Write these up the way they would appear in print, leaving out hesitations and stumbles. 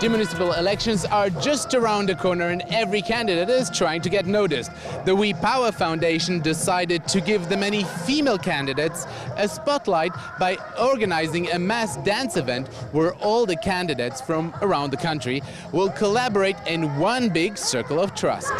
The municipal elections are just around the corner and every candidate is trying to get noticed. The We Power Foundation decided to give the many female candidates a spotlight by organizing a mass dance event where all the candidates from around the country will collaborate in one big circle of trust.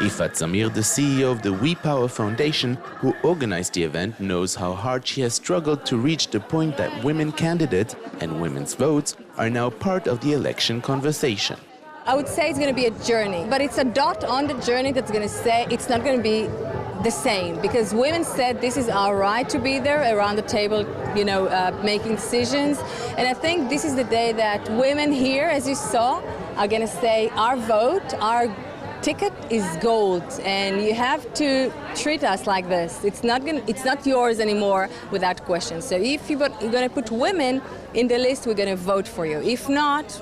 Ifat Zamir, the CEO of the We Power Foundation, who organized the event, knows how hard she has struggled to reach the point that women candidates and women's votes are now part of the election conversation. I would say it's going to be a journey, but it's a dot on the journey that's going to say it's not going to be the same, because women said this is our right to be there around the table, making decisions. And I think this is the day that women here, as you saw, are going to say our vote, our ticket is gold, and you have to treat us like this. It's not yours anymore without question. So if you're going to put women in the list, we're going to vote for you. If not,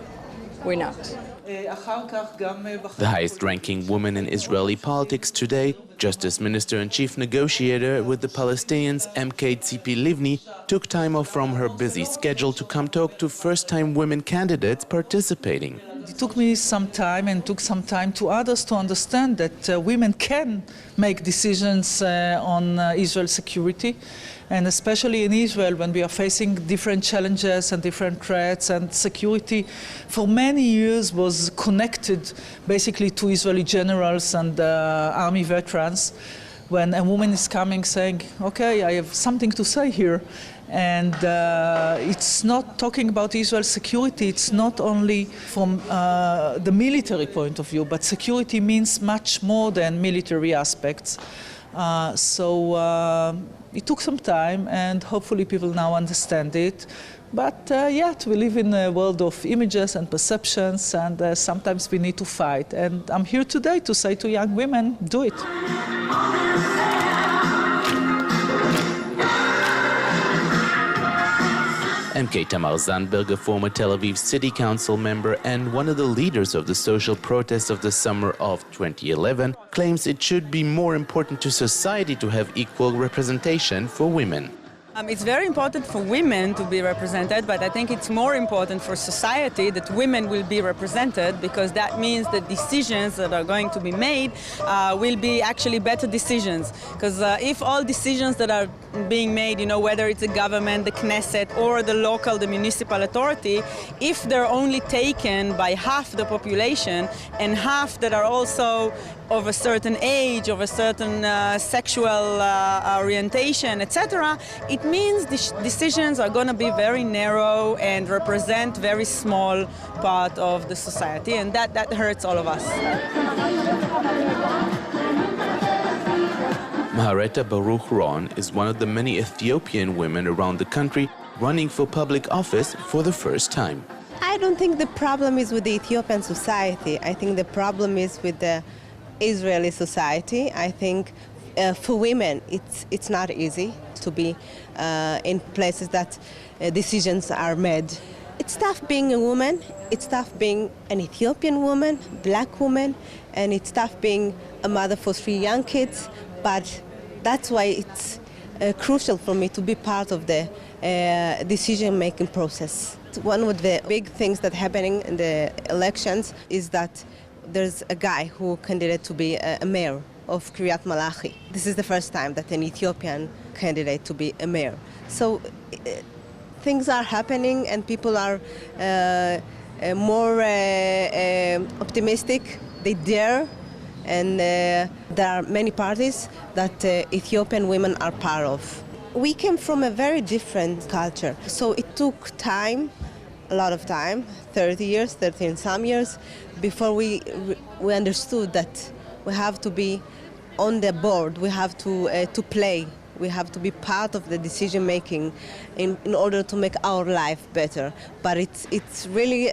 we're not. The highest-ranking woman in Israeli politics today, Justice Minister and Chief Negotiator with the Palestinians MK Tzipi Livni, took time off from her busy schedule to come talk to first-time women candidates participating. It took me some time and took some time to others to understand that women can make decisions on Israel's security, and especially in Israel when we are facing different challenges and different threats, and security for many years was connected basically to Israeli generals and army veterans. When a woman is coming saying, okay, I have something to say here, and it's not talking about Israel's security, it's not only from the military point of view, but security means much more than military aspects. So it took some time, and hopefully people now understand it. But yet we live in a world of images and perceptions, and sometimes we need to fight. And I'm here today to say to young women, do it. MK Tamar Zandberg, a former Tel Aviv City Council member and one of the leaders of the social protests of the summer of 2011, claims it should be more important to society to have equal representation for women. It's very important for women to be represented, but I think it's more important for society that women will be represented, because that means the decisions that are going to be made will be actually better decisions. Because if all decisions that are being made, whether it's the government, the Knesset, or the local, the municipal authority, if they're only taken by half the population and half that are also of a certain age, of a certain sexual orientation, etc., it means the decisions are going to be very narrow and represent very small part of the society, and that hurts all of us. Mahareta Baruch Ron is one of the many Ethiopian women around the country running for public office for the first time. I don't think the problem is with the Ethiopian society. I think the problem is with the Israeli society. I think for women it's not easy to be in places that decisions are made. It's tough being a woman, it's tough being an Ethiopian woman, black woman, and it's tough being a mother for 3 young kids, but that's why it's crucial for me to be part of the decision-making process. One of the big things that happening in the elections is that there's a guy who candidate to be a mayor of Kiryat Malachi. This is the first time that an Ethiopian candidate to be a mayor. So things are happening, and people are more optimistic. They dare, and there are many parties that Ethiopian women are part of. We came from a very different culture, so it took time, a lot of time, 30 and some years, before we understood that we have to be on the board, we have to play, we have to be part of the decision making in order to make our life better. But it's really,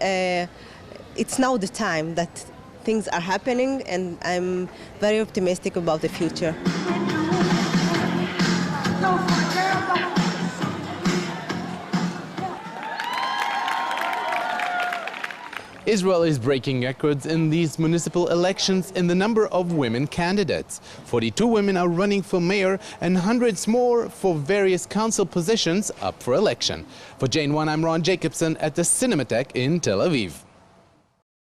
it's now the time that things are happening, and I'm very optimistic about the future. Israel is breaking records in these municipal elections in the number of women candidates. 42 women are running for mayor and hundreds more for various council positions up for election. For JN1, I'm Jacobsohn at the Cinematheque in Tel Aviv.